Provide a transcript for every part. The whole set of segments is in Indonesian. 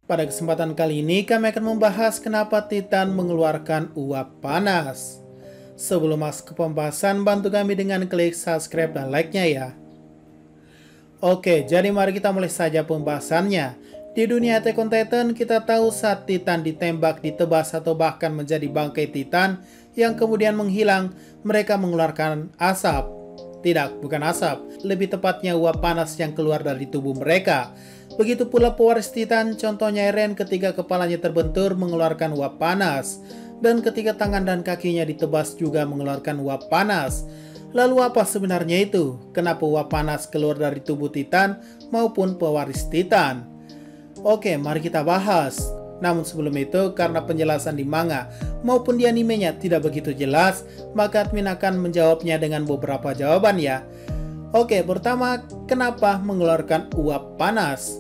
Pada kesempatan kali ini kami akan membahas kenapa Titan mengeluarkan uap panas. Sebelum masuk ke pembahasan, bantu kami dengan klik subscribe dan like-nya ya. Oke, jadi mari kita mulai saja pembahasannya. Di dunia Attack on Titan, kita tahu saat Titan ditembak, ditebas, atau bahkan menjadi bangkai Titan yang kemudian menghilang, mereka mengeluarkan asap. Tidak, bukan asap. Lebih tepatnya uap panas yang keluar dari tubuh mereka. Begitu pula pewaris Titan, contohnya Eren ketika kepalanya terbentur mengeluarkan uap panas. Dan ketika tangan dan kakinya ditebas juga mengeluarkan uap panas. Lalu apa sebenarnya itu? Kenapa uap panas keluar dari tubuh Titan maupun pewaris Titan? Oke, mari kita bahas. Namun sebelum itu, karena penjelasan di manga maupun di animenya tidak begitu jelas, maka admin akan menjawabnya dengan beberapa jawaban ya. Oke, pertama, kenapa mengeluarkan uap panas?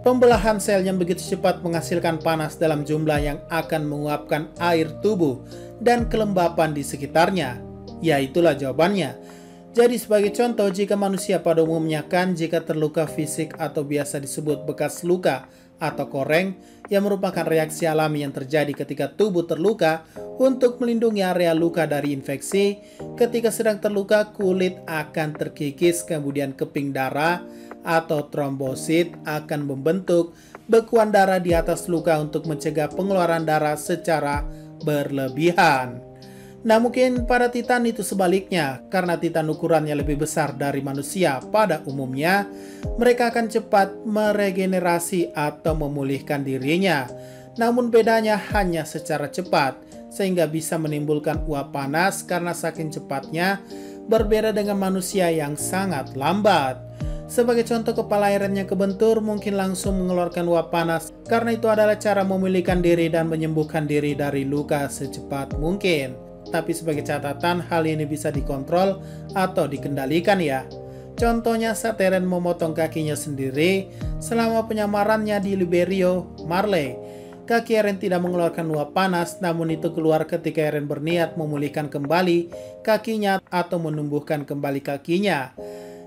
Pembelahan sel yang begitu cepat menghasilkan panas dalam jumlah yang akan menguapkan air tubuh dan kelembapan di sekitarnya. Ya, itulah jawabannya. Jadi sebagai contoh, jika manusia pada umumnya jika terluka fisik atau biasa disebut bekas luka atau koreng, yang merupakan reaksi alami yang terjadi ketika tubuh terluka untuk melindungi area luka dari infeksi. Ketika sedang terluka, kulit akan terkikis, kemudian keping darah atau trombosit akan membentuk bekuan darah di atas luka untuk mencegah pengeluaran darah secara berlebihan. Nah, mungkin pada Titan itu sebaliknya, karena Titan ukurannya lebih besar dari manusia pada umumnya, mereka akan cepat meregenerasi atau memulihkan dirinya. Namun bedanya hanya secara cepat, sehingga bisa menimbulkan uap panas karena saking cepatnya, berbeda dengan manusia yang sangat lambat. Sebagai contoh, kepala Eren yang kebentur mungkin langsung mengeluarkan uap panas, karena itu adalah cara memulihkan diri dan menyembuhkan diri dari luka secepat mungkin. Tapi sebagai catatan, hal ini bisa dikontrol atau dikendalikan ya. Contohnya saat Eren memotong kakinya sendiri selama penyamarannya di Liberio Marley. Kaki Eren tidak mengeluarkan uap panas, namun itu keluar ketika Eren berniat memulihkan kembali kakinya atau menumbuhkan kembali kakinya.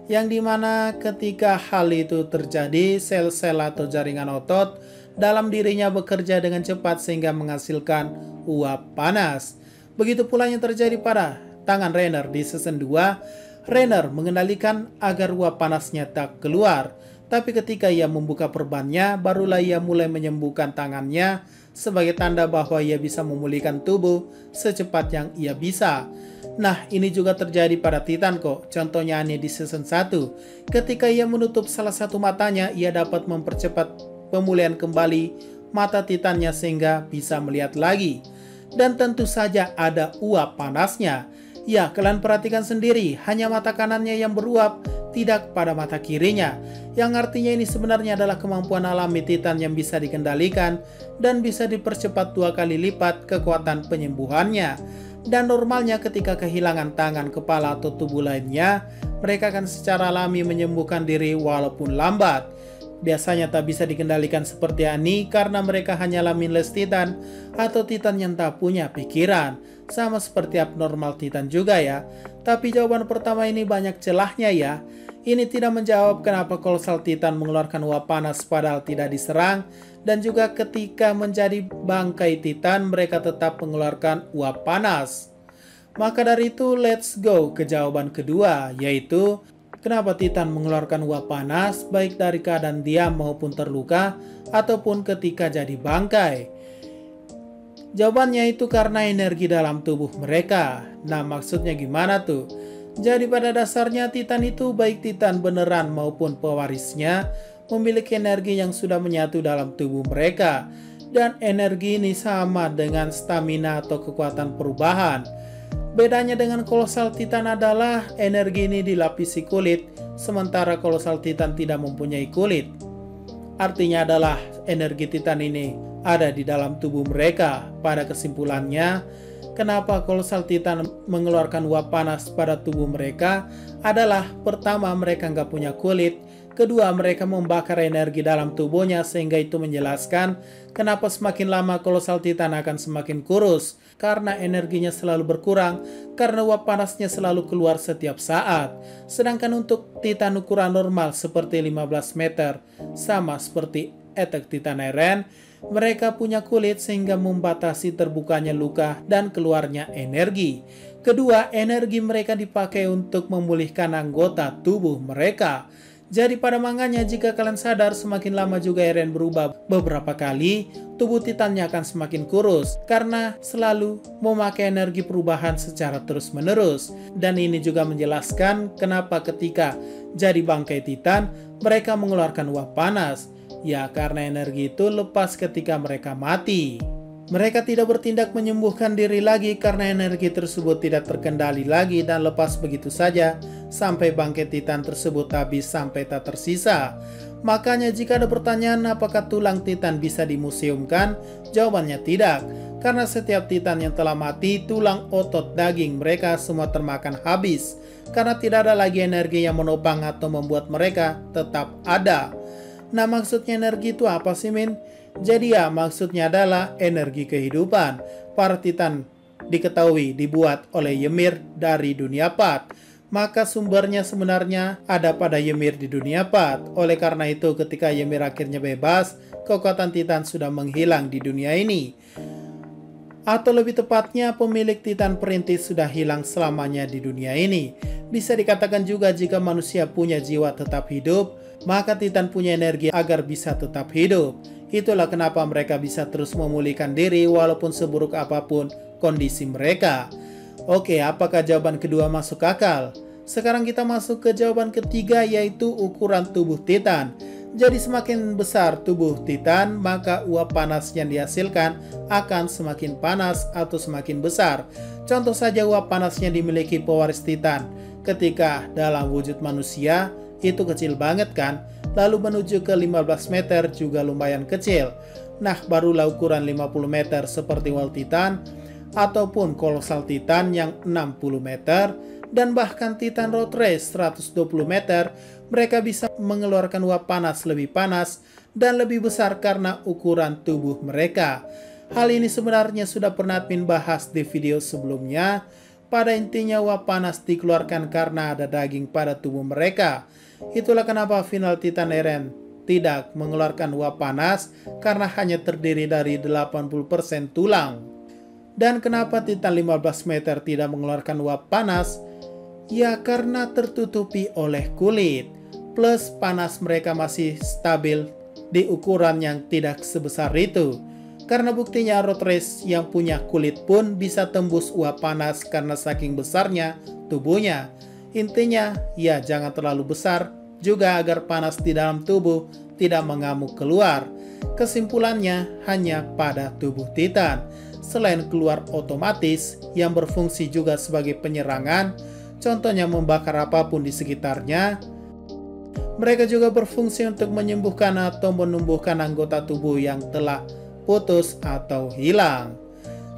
Yang dimana ketika hal itu terjadi, sel-sel atau jaringan otot dalam dirinya bekerja dengan cepat sehingga menghasilkan uap panas. Begitu pula yang terjadi pada tangan Reiner di season 2. Reiner mengendalikan agar uap panasnya tak keluar. Tapi ketika ia membuka perbannya, barulah ia mulai menyembuhkan tangannya sebagai tanda bahwa ia bisa memulihkan tubuh secepat yang ia bisa. Nah, ini juga terjadi pada Titan kok. Contohnya Annie di season 1. Ketika ia menutup salah satu matanya, ia dapat mempercepat pemulihan kembali mata Titannya sehingga bisa melihat lagi. Dan tentu saja ada uap panasnya. Ya, kalian perhatikan sendiri, hanya mata kanannya yang beruap, tidak pada mata kirinya. Yang artinya ini sebenarnya adalah kemampuan alami Titan yang bisa dikendalikan dan bisa dipercepat 2 kali lipat kekuatan penyembuhannya. Dan normalnya ketika kehilangan tangan, kepala, atau tubuh lainnya, mereka akan secara alami menyembuhkan diri walaupun lambat. Biasanya tak bisa dikendalikan seperti Annie karena mereka hanyalah mindless Titan atau Titan yang tak punya pikiran. Sama seperti abnormal Titan juga ya. Tapi jawaban pertama ini banyak celahnya ya. Ini tidak menjawab kenapa kolosal Titan mengeluarkan uap panas padahal tidak diserang. Dan juga ketika menjadi bangkai Titan mereka tetap mengeluarkan uap panas. Maka dari itu let's go ke jawaban kedua, yaitu kenapa Titan mengeluarkan uap panas baik dari keadaan diam maupun terluka ataupun ketika jadi bangkai? Jawabannya itu karena energi dalam tubuh mereka. Nah, maksudnya gimana tuh? Jadi pada dasarnya Titan itu baik Titan beneran maupun pewarisnya memiliki energi yang sudah menyatu dalam tubuh mereka. Dan energi ini sama dengan stamina atau kekuatan perubahan. Bedanya dengan kolosal Titan adalah energi ini dilapisi kulit, sementara kolosal Titan tidak mempunyai kulit. Artinya adalah energi Titan ini ada di dalam tubuh mereka. Pada kesimpulannya, kenapa kolosal Titan mengeluarkan uap panas pada tubuh mereka adalah pertama mereka nggak punya kulit, kedua mereka membakar energi dalam tubuhnya sehingga itu menjelaskan kenapa semakin lama kolosal Titan akan semakin kurus. Karena energinya selalu berkurang, karena uap panasnya selalu keluar setiap saat. Sedangkan untuk Titan ukuran normal seperti 15 meter, sama seperti Attack Titan Eren, mereka punya kulit sehingga membatasi terbukanya luka dan keluarnya energi. Kedua, energi mereka dipakai untuk memulihkan anggota tubuh mereka. Jadi pada manganya jika kalian sadar, semakin lama juga Eren berubah beberapa kali, tubuh Titannya akan semakin kurus karena selalu memakai energi perubahan secara terus-menerus. Dan ini juga menjelaskan kenapa ketika jadi bangkai Titan, mereka mengeluarkan uap panas. Ya, karena energi itu lepas ketika mereka mati. Mereka tidak bertindak menyembuhkan diri lagi karena energi tersebut tidak terkendali lagi dan lepas begitu saja sampai bangkai Titan tersebut habis sampai tak tersisa. Makanya jika ada pertanyaan apakah tulang Titan bisa dimuseumkan, jawabannya tidak. Karena setiap Titan yang telah mati, tulang, otot, daging mereka semua termakan habis. Karena tidak ada lagi energi yang menopang atau membuat mereka tetap ada. Nah, maksudnya energi itu apa sih, Min? Jadi ya, maksudnya adalah energi kehidupan. Para Titan diketahui dibuat oleh Ymir dari dunia 4. Maka sumbernya sebenarnya ada pada Ymir di dunia 4. Oleh karena itu, ketika Ymir akhirnya bebas, kekuatan Titan sudah menghilang di dunia ini. Atau lebih tepatnya, pemilik Titan perintis sudah hilang selamanya di dunia ini. Bisa dikatakan juga jika manusia punya jiwa tetap hidup, maka Titan punya energi agar bisa tetap hidup. Itulah kenapa mereka bisa terus memulihkan diri walaupun seburuk apapun kondisi mereka. Oke, apakah jawaban kedua masuk akal? Sekarang kita masuk ke jawaban ketiga, yaitu ukuran tubuh Titan. Jadi semakin besar tubuh Titan, maka uap panas yang dihasilkan akan semakin panas atau semakin besar. Contoh saja uap panas yang dimiliki pewaris Titan. Ketika dalam wujud manusia, itu kecil banget kan? Lalu menuju ke 15 meter juga lumayan kecil. Nah, barulah ukuran 50 meter seperti Wall Titan ataupun Colossal Titan yang 60 meter dan bahkan Titan Road Race 120 meter, mereka bisa mengeluarkan uap panas lebih panas dan lebih besar karena ukuran tubuh mereka. Hal ini sebenarnya sudah pernah admin bahas di video sebelumnya. Pada intinya uap panas dikeluarkan karena ada daging pada tubuh mereka. Itulah kenapa final Titan Eren tidak mengeluarkan uap panas karena hanya terdiri dari 80% tulang. Dan kenapa Titan 15 meter tidak mengeluarkan uap panas? Ya karena tertutupi oleh kulit. Plus panas mereka masih stabil di ukuran yang tidak sebesar itu. Karena buktinya Road Race yang punya kulit pun bisa tembus uap panas karena saking besarnya tubuhnya. Intinya, ya jangan terlalu besar juga agar panas di dalam tubuh tidak mengamuk keluar. Kesimpulannya hanya pada tubuh Titan. Selain keluar otomatis yang berfungsi juga sebagai penyerangan, contohnya membakar apapun di sekitarnya, mereka juga berfungsi untuk menyembuhkan atau menumbuhkan anggota tubuh yang telah putus atau hilang.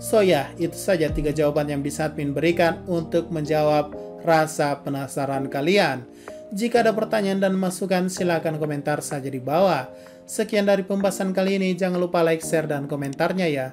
So ya, itu saja 3 jawaban yang bisa admin berikan untuk menjawab rasa penasaran kalian. Jika ada pertanyaan dan masukan, silakan komentar saja di bawah. Sekian dari pembahasan kali ini, jangan lupa like, share, dan komentarnya ya.